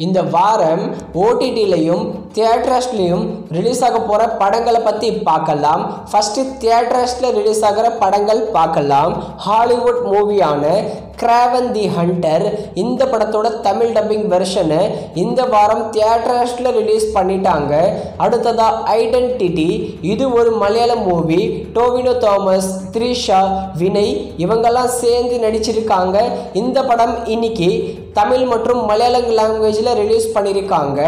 இந்த வாரம் ஓடிடிலையும் தியேட்டர்ஸ்லையும் ரிலீஸ் ஆக போகிற படங்களை பற்றி பார்க்கலாம். ஃபஸ்ட்டு தியேட்டர்ஸில் ரிலீஸ் ஆகிற படங்கள் பார்க்கலாம். ஹாலிவுட் மூவியான கிராவன் தி ஹண்டர், இந்த படத்தோட தமிழ் டப்பிங் வெர்ஷனை இந்த வாரம் தியேட்டர்ஸில் ரிலீஸ் பண்ணிட்டாங்க. அடுத்ததாக ஐடென்டிட்டி, இது ஒரு மலையாளம் மூவி. டோவினோ தாமஸ், த்ரிஷா, வினய் இவங்கெல்லாம் சேர்ந்து நடிச்சிருக்காங்க. இந்த படம் இன்னைக்கு தமிழ் மற்றும் மலையாளம் லாங்குவேஜில் ரிலீஸ் பண்ணியிருக்காங்க.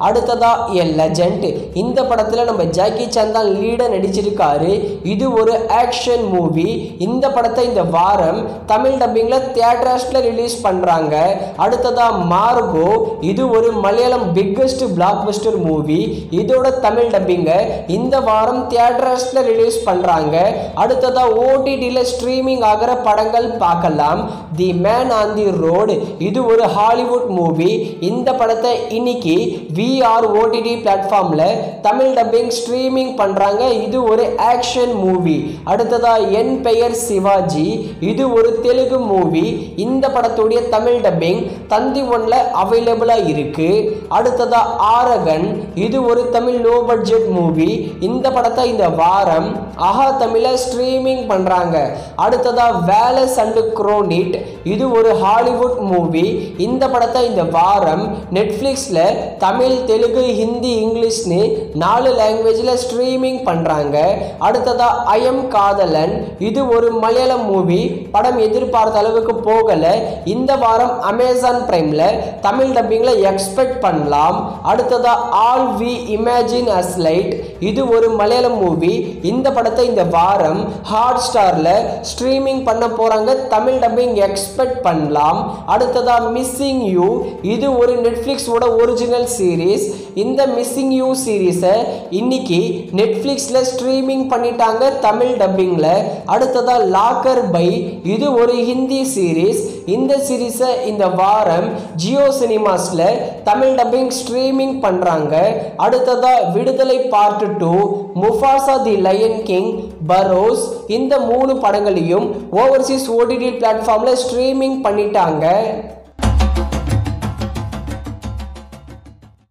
அடுத்ததாக எ லெஜண்ட், இந்த படத்தில் நம்ம ஜாக்கி சான் தான் லீடாக நடிச்சிருக்காரு. இது ஒரு ஆக்ஷன் மூவி. இந்த படத்தை இந்த வாரம் தமிழ் டப்பிங்கில் தியேட்டர்ஸில் ரிலீஸ் பண்ணுறாங்க. அடுத்ததாக மார்கோ, இது ஒரு Malayalam biggest black Bastar movie. இதோட தமிழ் டப்பிங்கை இந்த வாரம் தியேட்டர்ஸில் ரிலீஸ் பண்ணுறாங்க. அடுத்ததாக ஓடிடியில் ஸ்ட்ரீமிங் ஆகிற படங்கள் பார்க்கலாம். The man on the road, இது ஒரு ஹாலிவுட் மூவி. இந்த படத்தை இன்னைக்கு VR OTT பிளாட்ஃபார்மில் தமிழ் டப்பிங் ஸ்ட்ரீமிங் பண்ணுறாங்க. இது ஒரு ஆக்ஷன் மூவி. அடுத்ததா என் பெயர் சிவாஜி, இது ஒரு தெலுங்கு மூவி. இந்த படத்துடைய தமிழ் டப்பிங் தந்தி ஒன்ல அவைலபிளாக இருக்கு. அடுத்ததா ஆரகன், இது ஒரு தமிழ் லோ பட்ஜெட் மூவி. இந்த படத்தை இந்த வாரம் ஆஹா தமிழில் ஸ்ட்ரீமிங் பண்ணுறாங்க. அடுத்ததா வேலஸ் அண்ட் குரோனிட், இது ஒரு ஹாலிவுட் மூவி. இந்த படத்தை இந்த வாரம் நெட்ஃப்ளிக்ஸில் தமிழ், தெலுங்கு, ஹிந்தி, இங்கிலீஷ்னு 4 லாங்குவேஜில் ஸ்ட்ரீமிங் பண்ணுறாங்க. அடுத்ததாக ஐஎம் காதலன், இது ஒரு மலையாளம் மூவி. படம் எதிர்பார்த்த அளவுக்கு போகலை. இந்த வாரம் அமேசான் பிரைமில் தமிழ் டப்பிங்கில் எக்ஸ்பெக்ட் பண்ணலாம். அடுத்ததாக all we imagine as light, இது ஒரு மலையாளம் மூவி. இந்த படத்தை இந்த வாரம் ஹாட் ஸ்டாரில் ஸ்ட்ரீமிங் பண்ண போகிறாங்க. தமிழ் டப்பிங் எக்ஸ்பெக்ட் பண்ணலாம். அடுத்ததாக மிஸ்ஸிங் யூ, இது ஒரு நெட்ஃப்ளிக்ஸோட ஒரிஜினல் சீரீஸ். இந்த மிஸ்ஸிங் யூ சீரீஸை இன்னைக்கு நெட்ஃப்ளிக்ஸில் ஸ்ட்ரீமிங் பண்ணிட்டாங்க தமிழ் டப்பிங்கில். அடுத்ததாக லாக்கர் பை, இது ஒரு ஹிந்தி சீரீஸ். இந்த சீரீஸை இந்த வாரம் ஜியோ சினிமாஸில் தமிழ் டப்பிங் ஸ்ட்ரீமிங் பண்ணுறாங்க. அடுத்ததாக விடுதலை பார்ட் 2, முஃபாசா தி லயன் கிங், பரோஸ், இந்த 3 படங்களையும் ஓவர்சீஸ் OTT பிளாட்ஃபார்மில் ஸ்ட்ரீமிங் பண்ணிட்டாங்க.